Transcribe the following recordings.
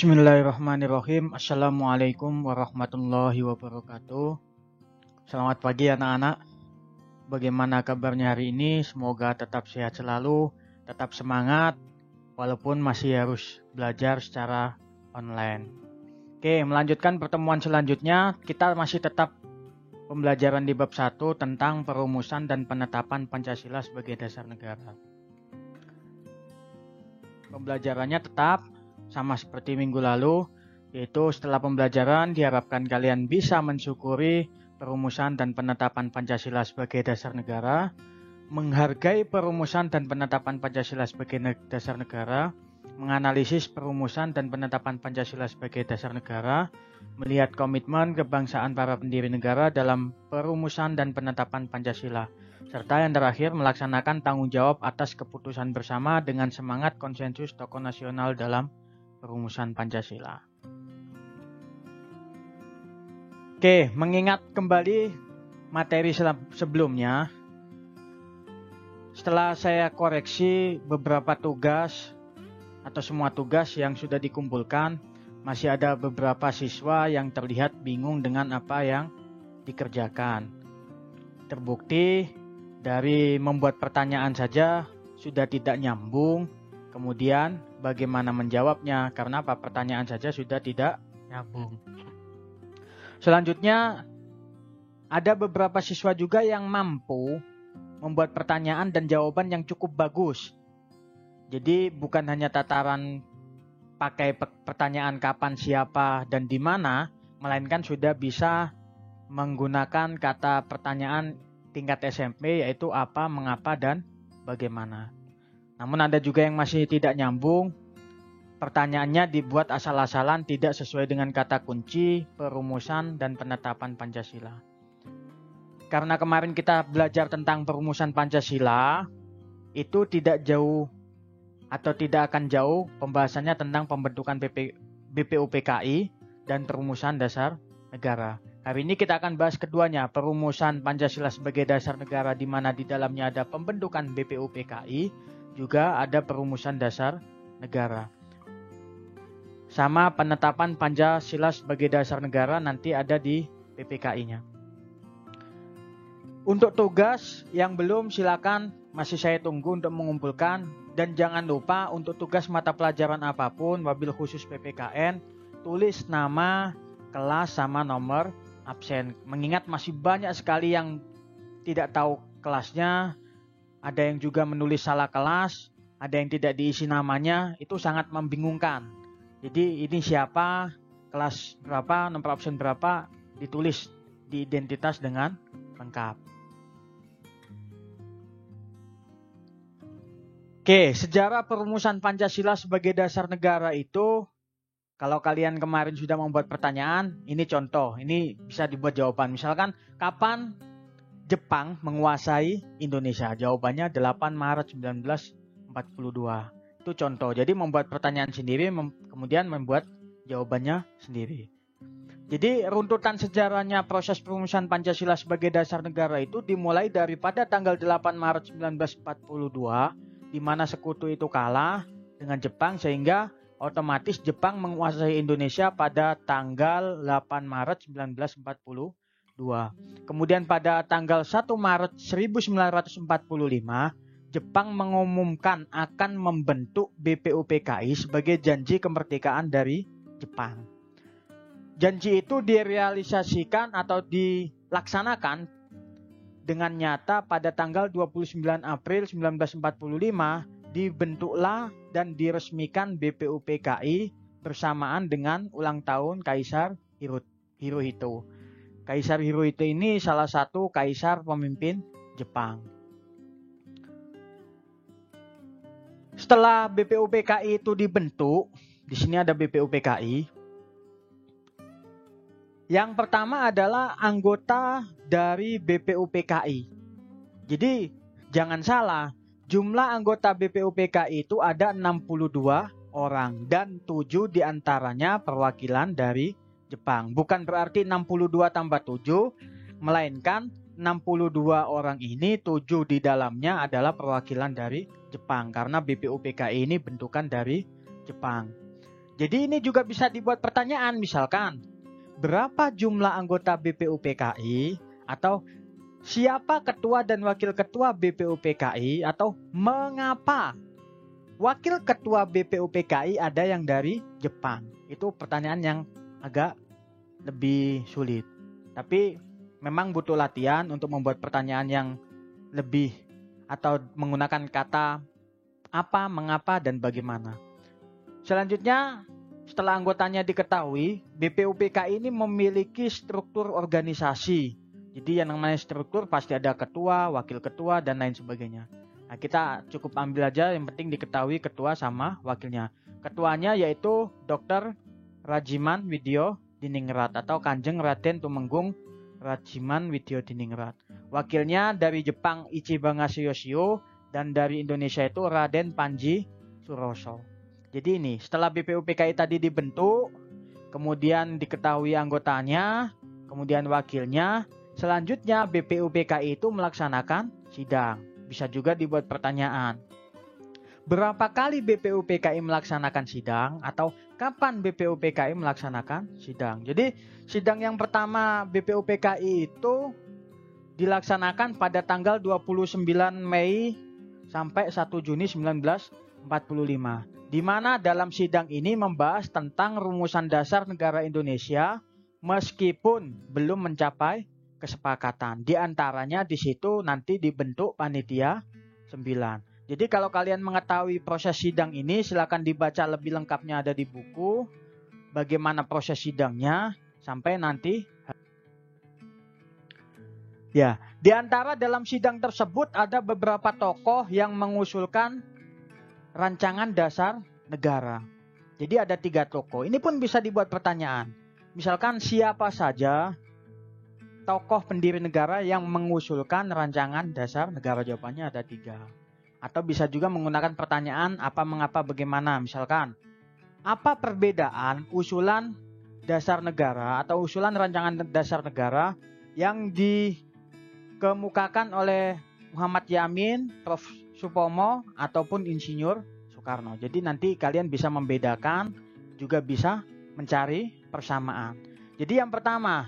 Bismillahirrahmanirrahim. Assalamualaikum warahmatullahi wabarakatuh. Selamat pagi anak-anak. Bagaimana kabarnya hari ini? Semoga tetap sehat selalu, tetap semangat, walaupun masih harus belajar secara online. Oke, melanjutkan pertemuan selanjutnya, kita masih tetap pembelajaran di bab 1 tentang perumusan dan penetapan Pancasila sebagai dasar negara. Pembelajarannya tetap sama seperti minggu lalu, yaitu setelah pembelajaran diharapkan kalian bisa mensyukuri perumusan dan penetapan Pancasila sebagai dasar negara, menghargai perumusan dan penetapan Pancasila sebagai dasar negara, menganalisis perumusan dan penetapan Pancasila sebagai dasar negara, melihat komitmen kebangsaan para pendiri negara dalam perumusan dan penetapan Pancasila, serta yang terakhir melaksanakan tanggung jawab atas keputusan bersama dengan semangat konsensus tokoh nasional dalam perumusan Pancasila. Oke, mengingat kembali materi sebelumnya, setelah saya koreksi beberapa tugas atau semua tugas yang sudah dikumpulkan, masih ada beberapa siswa yang terlihat bingung dengan apa yang dikerjakan. Terbukti dari membuat pertanyaan saja sudah tidak nyambung. Kemudian bagaimana menjawabnya, karena apa, pertanyaan saja sudah tidak nyambung. Selanjutnya ada beberapa siswa juga yang mampu membuat pertanyaan dan jawaban yang cukup bagus. Jadi bukan hanya tataran pakai pertanyaan kapan, siapa, dan di mana, melainkan sudah bisa menggunakan kata pertanyaan tingkat SMP, yaitu apa, mengapa, dan bagaimana. Namun ada juga yang masih tidak nyambung. Pertanyaannya dibuat asal-asalan, tidak sesuai dengan kata kunci, perumusan, dan penetapan Pancasila. Karena kemarin kita belajar tentang perumusan Pancasila, itu tidak jauh atau tidak akan jauh pembahasannya tentang pembentukan BPUPKI dan perumusan dasar negara. Hari ini kita akan bahas keduanya, perumusan Pancasila sebagai dasar negara, di mana di dalamnya ada pembentukan BPUPKI, juga ada perumusan dasar negara. Sama penetapan Pancasila sebagai dasar negara nanti ada di PPKI-nya. Untuk tugas yang belum, silakan, masih saya tunggu untuk mengumpulkan. Dan jangan lupa untuk tugas mata pelajaran apapun, wabil khusus PPKN, tulis nama, kelas, sama nomor absen. Mengingat masih banyak sekali yang tidak tahu kelasnya, ada yang juga menulis salah kelas, ada yang tidak diisi namanya, itu sangat membingungkan. Jadi ini siapa, kelas berapa, nomor absen berapa, ditulis di identitas dengan lengkap. Oke, sejarah perumusan Pancasila sebagai dasar negara itu, kalau kalian kemarin sudah membuat pertanyaan, ini contoh, ini bisa dibuat jawaban. Misalkan, kapan Jepang menguasai Indonesia? Jawabannya 8 Maret 1942. Itu contoh. Jadi membuat pertanyaan sendiri, kemudian membuat jawabannya sendiri. Jadi runtutan sejarahnya proses perumusan Pancasila sebagai dasar negara itu dimulai daripada tanggal 8 Maret 1942, di mana sekutu itu kalah dengan Jepang, sehingga otomatis Jepang menguasai Indonesia pada tanggal 8 Maret 1942. Kemudian pada tanggal 1 Maret 1945, Jepang mengumumkan akan membentuk BPUPKI sebagai janji kemerdekaan dari Jepang. Janji itu direalisasikan atau dilaksanakan dengan nyata pada tanggal 29 April 1945, dibentuklah dan diresmikan BPUPKI bersamaan dengan ulang tahun Kaisar Hirohito. Kaisar Hirohito ini salah satu kaisar pemimpin Jepang. Setelah BPUPKI itu dibentuk, di sini ada BPUPKI. Yang pertama adalah anggota dari BPUPKI. Jadi jangan salah, jumlah anggota BPUPKI itu ada 62 orang dan 7 diantaranya perwakilan dari Jepang. Bukan berarti 62 tambah 7, melainkan 62 orang ini 7 di dalamnya adalah perwakilan dari Jepang. Karena BPUPKI ini bentukan dari Jepang. Jadi ini juga bisa dibuat pertanyaan, misalkan berapa jumlah anggota BPUPKI, atau siapa ketua dan wakil ketua BPUPKI, atau mengapa wakil ketua BPUPKI ada yang dari Jepang. Itu pertanyaan yang agak lebih sulit. Tapi memang butuh latihan untuk membuat pertanyaan yang lebih atau menggunakan kata apa, mengapa, dan bagaimana. Selanjutnya, setelah anggotanya diketahui, BPUPKI ini memiliki struktur organisasi. Jadi yang namanya struktur pasti ada ketua, wakil ketua, dan lain sebagainya. Nah, kita cukup ambil aja yang penting diketahui ketua sama wakilnya. Ketuanya yaitu Dr. Rajiman Widyo Diningrat atau Kanjeng Raden Tumenggung Rajiman Widyo Diningrat. Wakilnya dari Jepang Ichibangase Yoshio, dan dari Indonesia itu Raden Panji Suroso. Jadi ini setelah BPUPKI tadi dibentuk, kemudian diketahui anggotanya, kemudian wakilnya, selanjutnya BPUPKI itu melaksanakan sidang. Bisa juga dibuat pertanyaan. Berapa kali BPUPKI melaksanakan sidang, atau kapan BPUPKI melaksanakan sidang? Jadi sidang yang pertama BPUPKI itu dilaksanakan pada tanggal 29 Mei sampai 1 Juni 1945. Di mana dalam sidang ini membahas tentang rumusan dasar negara Indonesia meskipun belum mencapai kesepakatan. Di antaranya di situ nanti dibentuk panitia 9. Jadi kalau kalian mengetahui proses sidang ini, silakan dibaca lebih lengkapnya ada di buku. Bagaimana proses sidangnya sampai nanti. Ya, di antara dalam sidang tersebut ada beberapa tokoh yang mengusulkan rancangan dasar negara. Jadi ada 3 tokoh. Ini pun bisa dibuat pertanyaan. Misalkan siapa saja tokoh pendiri negara yang mengusulkan rancangan dasar negara? Jawabannya ada 3. Atau bisa juga menggunakan pertanyaan apa, mengapa, bagaimana. Misalkan, apa perbedaan usulan dasar negara atau usulan rancangan dasar negara yang dikemukakan oleh Muhammad Yamin, Prof. Supomo, ataupun Insinyur Soekarno. Jadi nanti kalian bisa membedakan, juga bisa mencari persamaan. Jadi yang pertama,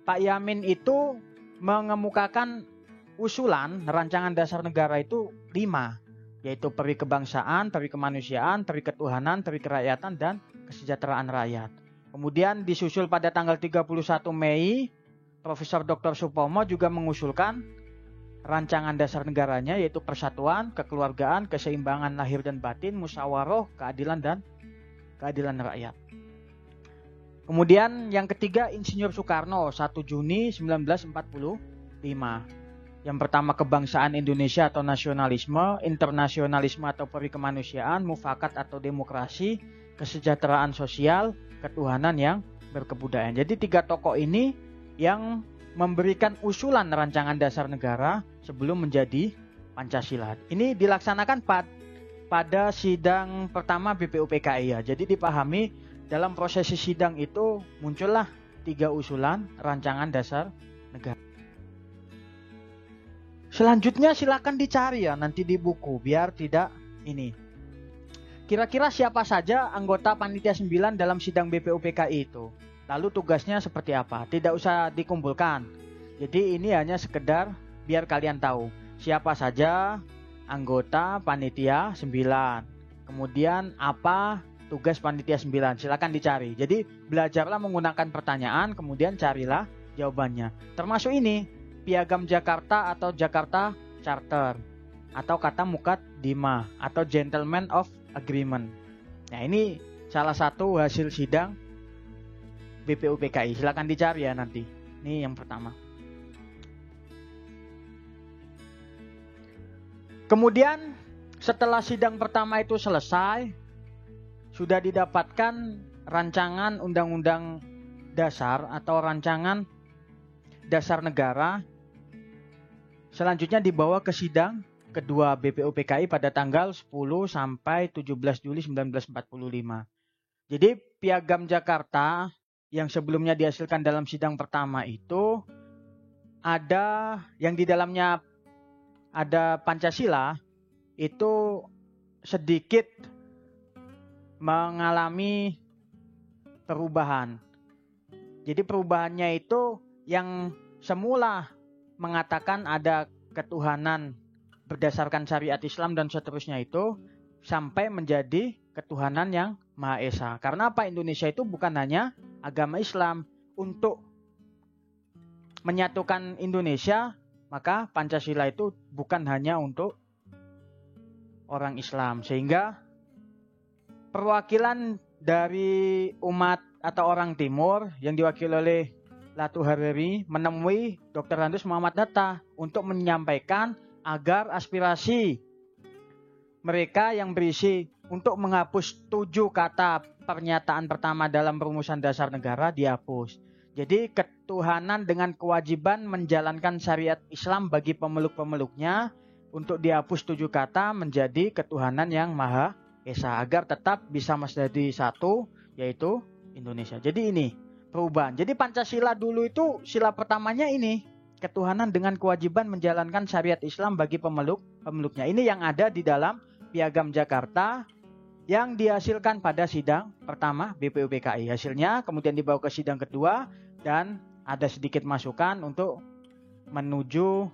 Pak Yamin itu mengemukakan usulan rancangan dasar negara itu 5, yaitu peri kebangsaan, peri kemanusiaan, peri ketuhanan, peri kerakyatan, dan kesejahteraan rakyat. Kemudian disusul pada tanggal 31 Mei, Profesor Dr. Supomo juga mengusulkan rancangan dasar negaranya, yaitu persatuan, kekeluargaan, keseimbangan lahir dan batin, musyawarah, keadilan, dan keadilan rakyat. Kemudian yang ketiga, Insinyur Soekarno, 1 Juni 1945. Yang pertama, kebangsaan Indonesia atau nasionalisme, internasionalisme atau peri kemanusiaan, mufakat atau demokrasi, kesejahteraan sosial, ketuhanan yang berkebudayaan. Jadi 3 tokoh ini yang memberikan usulan rancangan dasar negara sebelum menjadi Pancasila. Ini dilaksanakan pada sidang pertama BPUPKI ya. Jadi dipahami dalam prosesi sidang itu muncullah 3 usulan rancangan dasar negara. Selanjutnya silakan dicari ya nanti di buku biar tidak ini. Kira-kira siapa saja anggota panitia 9 dalam sidang BPUPKI itu? Lalu tugasnya seperti apa? Tidak usah dikumpulkan. Jadi ini hanya sekedar biar kalian tahu siapa saja anggota panitia 9. Kemudian apa tugas panitia 9? Silakan dicari. Jadi belajarlah menggunakan pertanyaan, kemudian carilah jawabannya. Termasuk ini Piagam Jakarta atau Jakarta Charter, atau kata Mukadimah atau Gentleman of Agreement. Nah ini salah satu hasil sidang BPUPKI. Silakan dicari ya nanti. Ini yang pertama. Kemudian setelah sidang pertama itu selesai, sudah didapatkan rancangan undang-undang dasar atau rancangan dasar negara. Selanjutnya dibawa ke sidang kedua BPUPKI pada tanggal 10 sampai 17 Juli 1945. Jadi Piagam Jakarta yang sebelumnya dihasilkan dalam sidang pertama itu ada yang di dalamnya ada Pancasila itu sedikit mengalami perubahan. Jadi perubahannya itu yang semula mengatakan ada ketuhanan berdasarkan syariat Islam dan seterusnya itu sampai menjadi ketuhanan yang Maha Esa. Karena apa? Indonesia itu bukan hanya agama Islam. Untuk menyatukan Indonesia, maka Pancasila itu bukan hanya untuk orang Islam. Sehingga perwakilan dari umat atau orang Timur yang diwakili oleh Latu Hariri menemui Dr. Andus Muhammad Hatta untuk menyampaikan agar aspirasi mereka yang berisi untuk menghapus 7 kata pernyataan pertama dalam rumusan dasar negara dihapus. Jadi ketuhanan dengan kewajiban menjalankan syariat Islam bagi pemeluk-pemeluknya untuk dihapus 7 kata menjadi ketuhanan yang Maha Esa agar tetap bisa menjadi satu, yaitu Indonesia. Jadi ini perubahan. Jadi Pancasila dulu itu sila pertamanya ini, ketuhanan dengan kewajiban menjalankan syariat Islam bagi pemeluknya. Ini yang ada di dalam Piagam Jakarta yang dihasilkan pada sidang pertama BPUPKI. Hasilnya kemudian dibawa ke sidang kedua dan ada sedikit masukan untuk menuju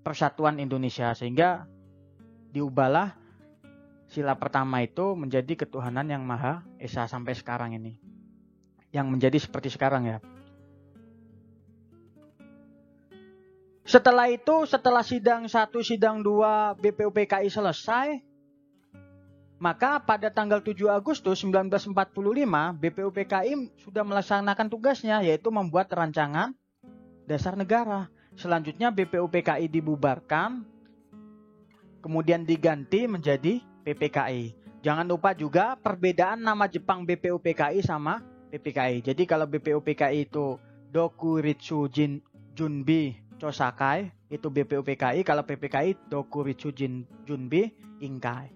persatuan Indonesia. Sehingga diubahlah sila pertama itu menjadi ketuhanan yang Maha Esa sampai sekarang ini. Yang menjadi seperti sekarang ya. Setelah itu, setelah sidang 1, sidang 2 BPUPKI selesai, maka pada tanggal 7 Agustus 1945 BPUPKI sudah melaksanakan tugasnya, yaitu membuat rancangan dasar negara. Selanjutnya BPUPKI dibubarkan, kemudian diganti menjadi PPKI. Jangan lupa juga perbedaan nama Jepang BPUPKI sama PPKI. Jadi kalau BPUPKI itu Dokuritsu Junbi Chosakai, itu BPUPKI. Kalau PPKI Dokuritsu Junbi Inkai.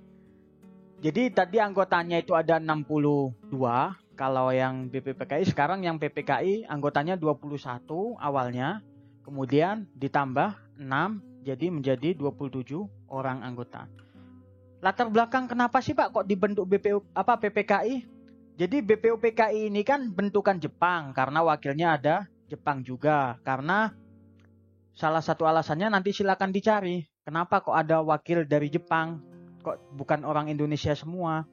Jadi tadi anggotanya itu ada 62. Kalau yang BPUPKI, sekarang yang PPKI anggotanya 21 awalnya. Kemudian ditambah 6, jadi menjadi 27 orang anggota. Latar belakang kenapa sih Pak kok dibentuk PPKI? Jadi BPUPKI ini kan bentukan Jepang karena wakilnya ada Jepang juga. Karena salah satu alasannya nanti silakan dicari. Kenapa kok ada wakil dari Jepang? Kok bukan orang Indonesia semua?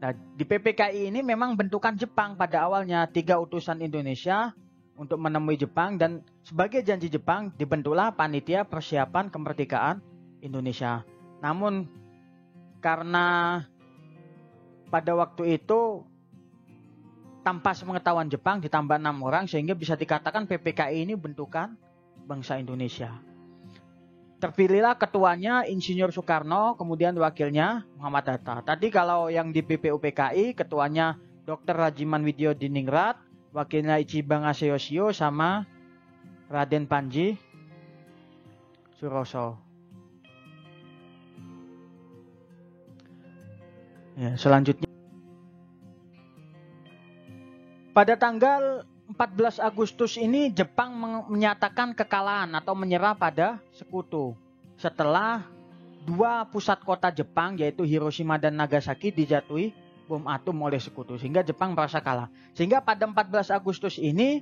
Nah, di PPKI ini memang bentukan Jepang pada awalnya. 3 utusan Indonesia untuk menemui Jepang dan sebagai janji Jepang dibentuklah panitia persiapan kemerdekaan Indonesia. Namun karena pada waktu itu tanpa sepengetahuan Jepang ditambah 6 orang sehingga bisa dikatakan PPKI ini bentukan bangsa Indonesia. Terpilihlah ketuanya Insinyur Soekarno, kemudian wakilnya Muhammad Hatta. Tadi kalau yang di BPUPKI ketuanya Dr. Rajiman Widyo Diningrat, wakilnya Ichibang Aseyoshio sama Raden Panji Suroso. Ya, selanjutnya pada tanggal 14 Agustus ini Jepang menyatakan kekalahan atau menyerah pada sekutu setelah 2 pusat kota Jepang yaitu Hiroshima dan Nagasaki dijatuhi bom atom oleh sekutu sehingga Jepang merasa kalah. Sehingga pada 14 Agustus ini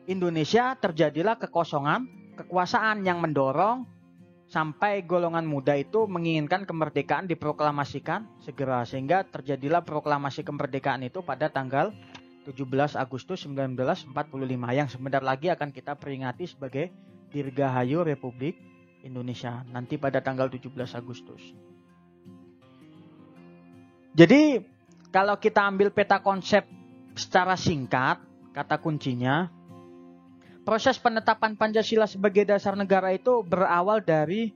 Indonesia terjadilah kekosongan kekuasaan yang mendorong sampai golongan muda itu menginginkan kemerdekaan diproklamasikan segera. Sehingga terjadilah proklamasi kemerdekaan itu pada tanggal 17 Agustus 1945 yang sebentar lagi akan kita peringati sebagai Dirgahayu Republik Indonesia nanti pada tanggal 17 Agustus. Jadi kalau kita ambil peta konsep secara singkat, kata kuncinya proses penetapan Pancasila sebagai dasar negara itu berawal dari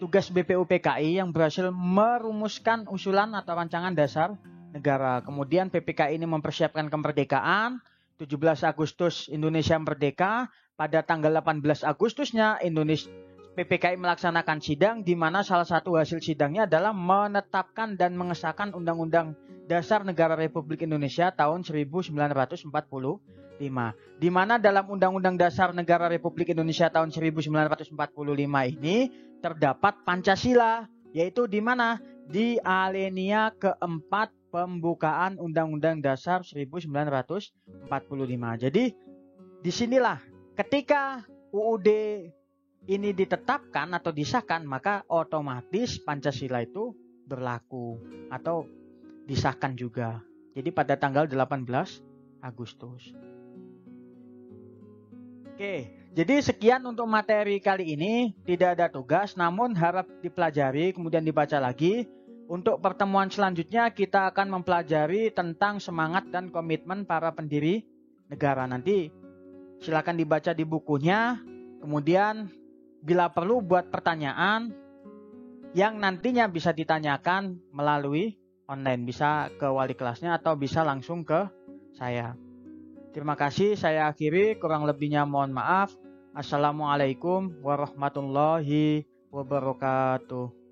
tugas BPUPKI yang berhasil merumuskan usulan atau rancangan dasar negara. Kemudian PPKI ini mempersiapkan kemerdekaan. 17 Agustus Indonesia merdeka. Pada tanggal 18 Agustusnya PPKI melaksanakan sidang di mana salah satu hasil sidangnya adalah menetapkan dan mengesahkan Undang-Undang Dasar Negara Republik Indonesia tahun 1945. Di mana dalam Undang-Undang Dasar Negara Republik Indonesia tahun 1945 ini terdapat Pancasila, yaitu di mana di alinea keempat pembukaan Undang-Undang Dasar 1945. Jadi disinilah ketika UUD ini ditetapkan atau disahkan, maka otomatis Pancasila itu berlaku atau disahkan juga. Jadi pada tanggal 18 Agustus. Oke, jadi sekian untuk materi kali ini. Tidak ada tugas, namun harap dipelajari, kemudian dibaca lagi. Untuk pertemuan selanjutnya kita akan mempelajari tentang semangat dan komitmen para pendiri negara. Nanti silakan dibaca di bukunya. Kemudian bila perlu buat pertanyaan yang nantinya bisa ditanyakan melalui online. Bisa ke wali kelasnya atau bisa langsung ke saya. Terima kasih, saya akhiri. Kurang lebihnya mohon maaf. Assalamualaikum warahmatullahi wabarakatuh.